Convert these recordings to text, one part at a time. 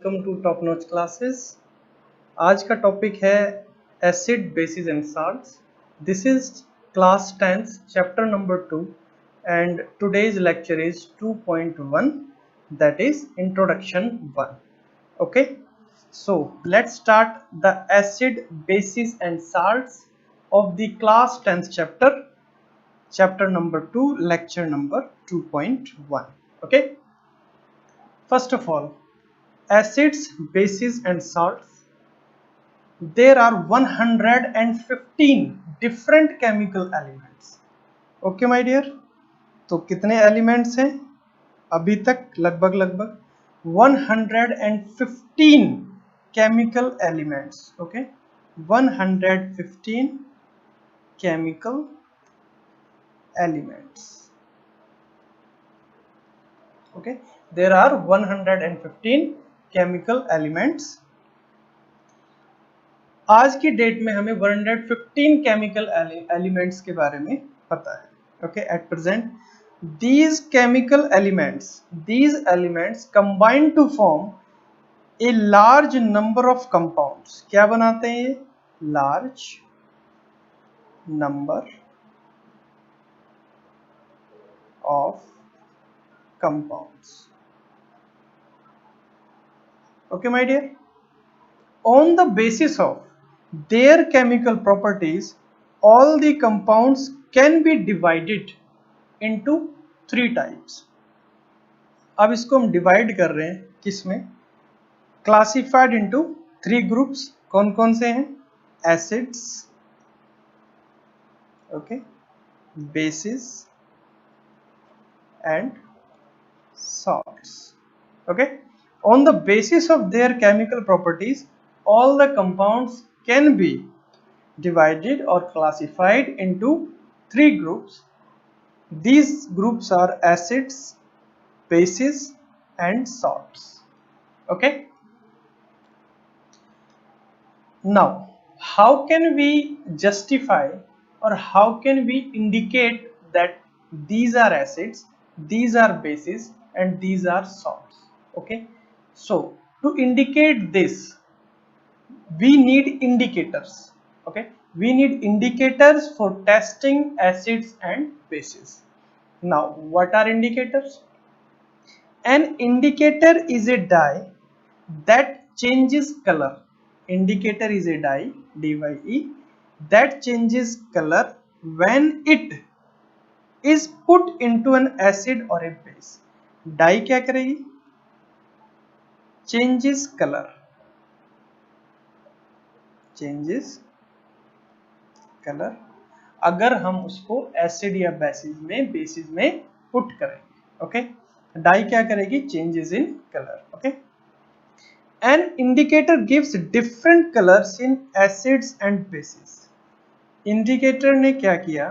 Welcome to top notch classes. आज का topic है acid bases and salts. This is class 10 chapter number 2 and today's lecture is 2.1 that is introduction 1. Okay, so let's start the acid basis and salts of the class 10th chapter number 2 lecture number 2.1. Okay, first of all, acids, bases and salts. There are 115 different chemical elements. Okay my dear, तो कितने elements हैं अभी तक? लगभग 115 chemical elements. Okay, 115 chemical elements. Okay, there are 115 chemical elements. आज की date में हमें 115 केमिकल एलिमेंट्स के बारे में पता है. Okay, at present these chemical elements combine to form a large number of compounds. क्या बनाते हैं ये? large number of compounds. Okay my dear, on the basis of their chemical properties all the compounds can be divided into 3 types. अब इसको हम divide कर रहे हैं किसमें? Classified into 3 groups. कौन कौन से हैं? Acids, okay, basis and salts. Okay, on the basis of their chemical properties all the compounds can be divided or classified into 3 groups. These groups are acids, bases and salts. Okay, now how can we justify or how can we indicate that these are acids, these are bases and these are salts? Okay, so to indicate this we need indicators. Okay, we need indicators for testing acids and bases. Now what are indicators? An indicator is a dye that changes color. Indicator is a dye, dye, that changes color when it is put into an acid or a base. Dye क्या करेगी? changes color अगर हम उसको acid या basis में put करेंगे. Okay, die क्या करेगी? Changes in colour. Okay, an indicator gives different colours in acids and bases. Indicator ने क्या किया?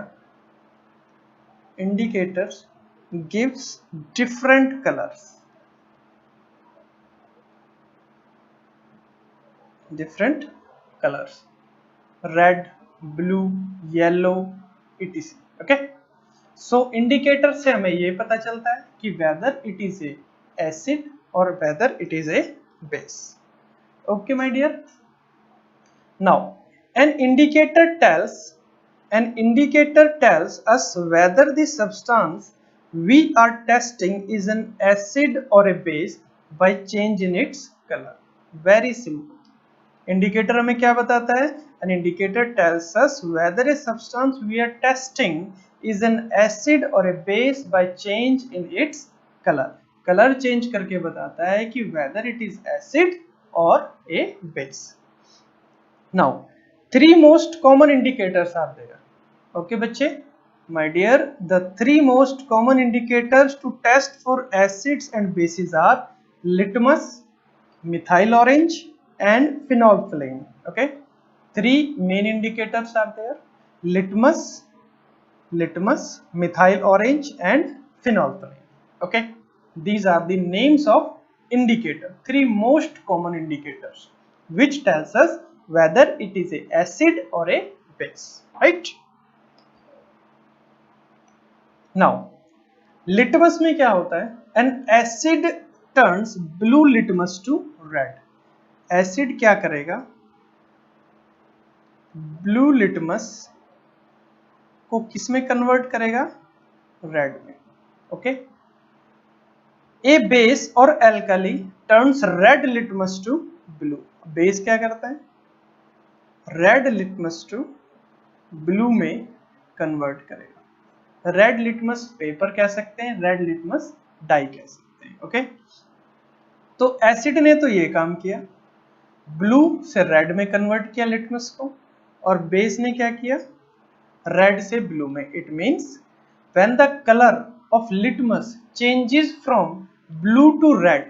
Indicators gives different colours, red, blue, yellow, etc. okay, so indicator से हमें ये पता चलता है कि whether it is a acid or whether it is a base. Okay my dear, now an indicator tells us whether the substance we are testing is an acid or a base by change in its color. Very simple. Indicator हमें क्या बताता है? An indicator tells us whether a substance we are testing is an acid or a base by change in its color. Colour change करके बताता है कि whether it is acid or a base. Now, 3 most common indicators are there. Okay बच्चे, my dear, the 3 most common indicators to test for acids and bases are litmus, methyl orange and phenolphthalein. Okay, 3 main indicators are there: litmus, methyl orange and phenolphthalein. Okay, these are the names of indicator, 3 most common indicators which tells us whether it is a acid or a base, right? Now litmus में क्या होता है? An acid turns blue litmus to red. Acid क्या करेगा, blue litmus को किस में convert करेगा, रेड में। ओके, ए बेस और alkali turns red litmus to blue. Base क्या करता है, रेड लिटमस टू ब्लू में कन्वर्ट करेगा। रेड लिटमस पेपर कह सकते हैं, रेड लिटमस डाई कह सकते हैं। ओके, तो एसिड ने तो ये काम किया, ब्लू से रेड में कन्वर्ट किया लिटमस को, और बेस ने क्या किया, रेड से ब्लू में। It means when the colour of litmus changes from blue to red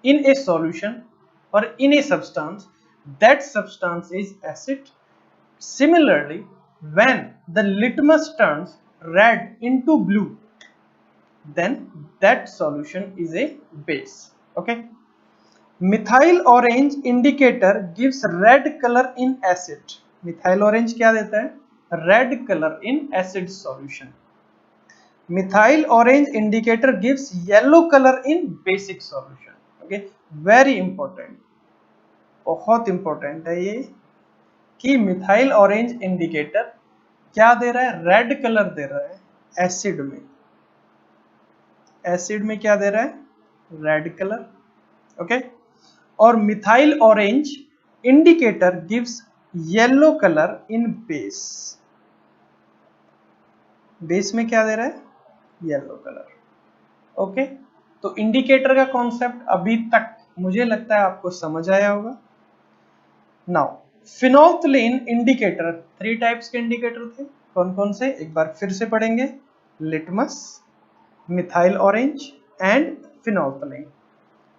in a solution or in a substance, that substance is acid. Similarly, when the litmus turns red into blue, then that solution is a base. Okay, methyl orange indicator gives red color in acid. methyl orange क्या देता है, red color in acid solution. Methyl orange indicator gives yellow color in basic solution. Okay, very important, बहुत important है ये कि methyl orange indicator क्या दे रहा है, रेड कलर दे रहा है एसिड में। एसिड में क्या दे रहा है, रेड कलर। ओके, और methyl orange indicator gives yellow colour इन बेस। बेस में क्या दे रहा है, येलो कलर। ओके, तो इंडिकेटर का कॉन्सेप्ट अभी तक मुझे लगता है आपको समझ आया होगा। नाउ फिनोल्फथलीन इंडिकेटर, 3 टाइप्स के इंडिकेटर थे, कौन कौन से, एक बार फिर से पढ़ेंगे, litmus, methyl orange and phenolphthalein.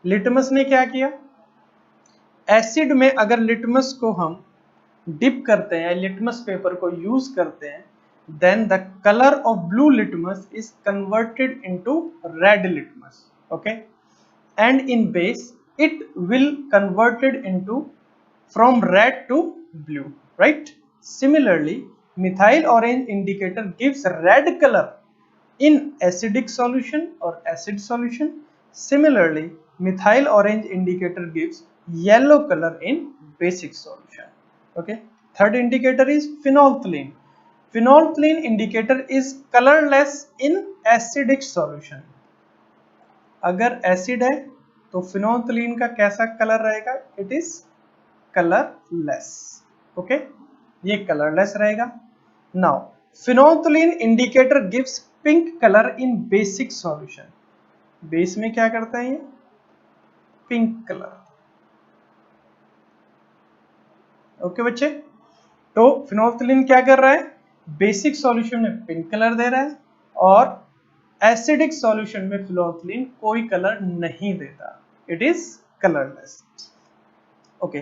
Litmus ने क्या किया, एसिड में अगर लिटमस को हम डिप करते हैं, लिटमस पेपर को यूज करते हैं, then the color of blue litmus is converted into red litmus. Okay, and in base it will converted into from red to blue, right? Similarly, methyl orange indicator gives red color in acidic solution or acid solution. Similarly, methyl orange indicator gives yellow color in basic solution. Okay, third indicator is phenolphthalein. Phenolphthalein indicator is colorless in acidic solution. अगर acid है तो phenolphthalein का कैसा colour रहेगा, it is colourless. Okay, ये colourless रहेगा। Now phenolphthalein indicator gives pink color in basic solution. Base में क्या करता है ये, पिंक कलर। ओके बच्चे, तो phenolphthalein क्या कर रहा है, बेसिक सॉल्यूशन में पिंक कलर दे रहा है, और एसिडिक सॉल्यूशन में phenolphthalein कोई कलर नहीं देता, it is colourless. Okay,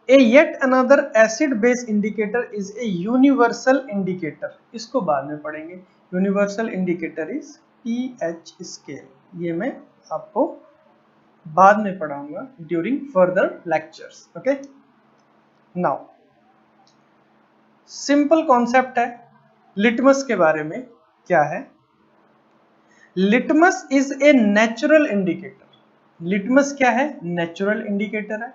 A yet another acid base indicator is a universal indicator. इसको बाद में पढ़ेंगे। Universal indicator is pH scale, ये मैं आपको बाद में पढ़ाऊंगा during further lectures. Okay, now simple concept है लिटमस के बारे में। क्या है, litmus is a natural indicator. Litmus क्या है, नेचुरल इंडिकेटर है।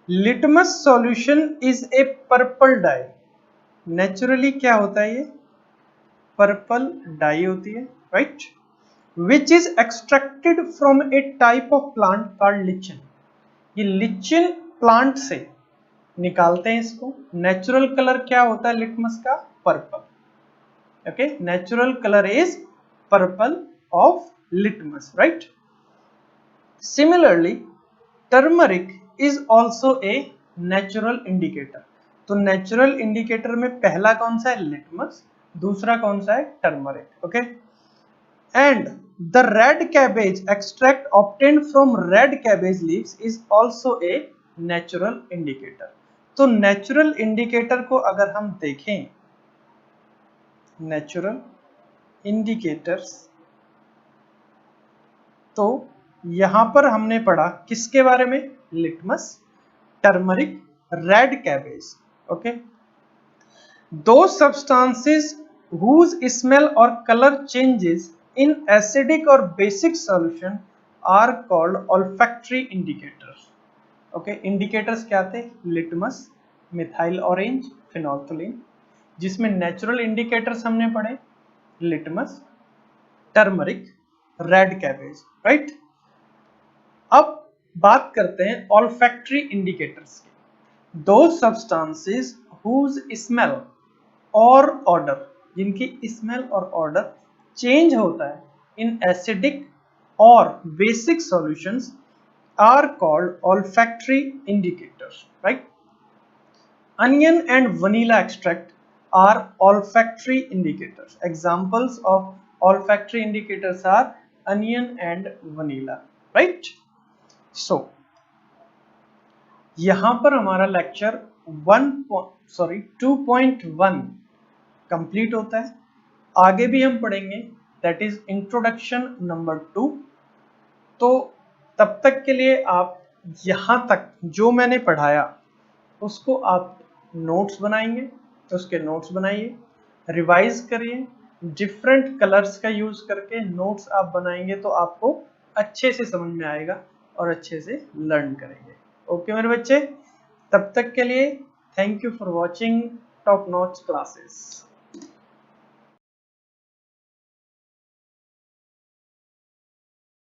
Litmus solution is a purple dye. Naturally क्या होता है, ये पर्पल डाई होती है, right, which is extracted from a type of plant called lichen. ये लिचिन प्लांट से निकालते हैं इसको। नेचुरल कलर क्या होता है लिटमस का, purple. Okay, natural color is purple of litmus, right? Similarly, turmeric is also a natural indicator. तो natural indicator में पहला कौन सा है, litmus, दूसरा कौन सा है, turmeric. Okay, and the red cabbage extract obtained from red cabbage leaves is also a natural indicator. तो natural indicator को अगर हम देखें, नेचुरल इंडिकेटर्स, तो यहां पर हमने पढ़ा किसके बारे में, litmus, turmeric, red cabbage. Okay, दो substances whose smell or color changes in acidic or basic solution are called olfactory indicators. Okay, indicators क्या थे? Litmus, methyl orange, phenolphthalein. जिसमें नेचुरल इंडिकेटर्स हमने पढ़े litmus, turmeric, red cabbage, right. अब बात करते हैं ऑल्फैक्टरी इंडिकेटर्स की। दो सब्सटेंसेस हुज स्मेल और ऑर्डर, जिनकी स्मेल और ऑर्डर चेंज होता है इन एसिडिक और basic solutions are called olfactory indicators, right. Onion and vanilla extract are olfactory indicators. Examples of olfactory indicators are onion and vanilla, right? So, यहाँ पर हमारा lecture 2.1 complete होता है। आगे भी हम पढ़ेंगे, दैट इज इंट्रोडक्शन नंबर 2। तो तब तक के लिए आप यहाँ तक जो मैंने पढ़ाया उसको आप नोट्स बनाएंगे, उसके नोट्स बनाइए, रिवाइज करिए, डिफरेंट कलर्स का यूज करके नोट्स आप बनाएंगे तो आपको अच्छे से समझ में आएगा और अच्छे से लर्न करेंगे। ओके मेरे बच्चे, तब तक के लिए thank you for watching top notch classes.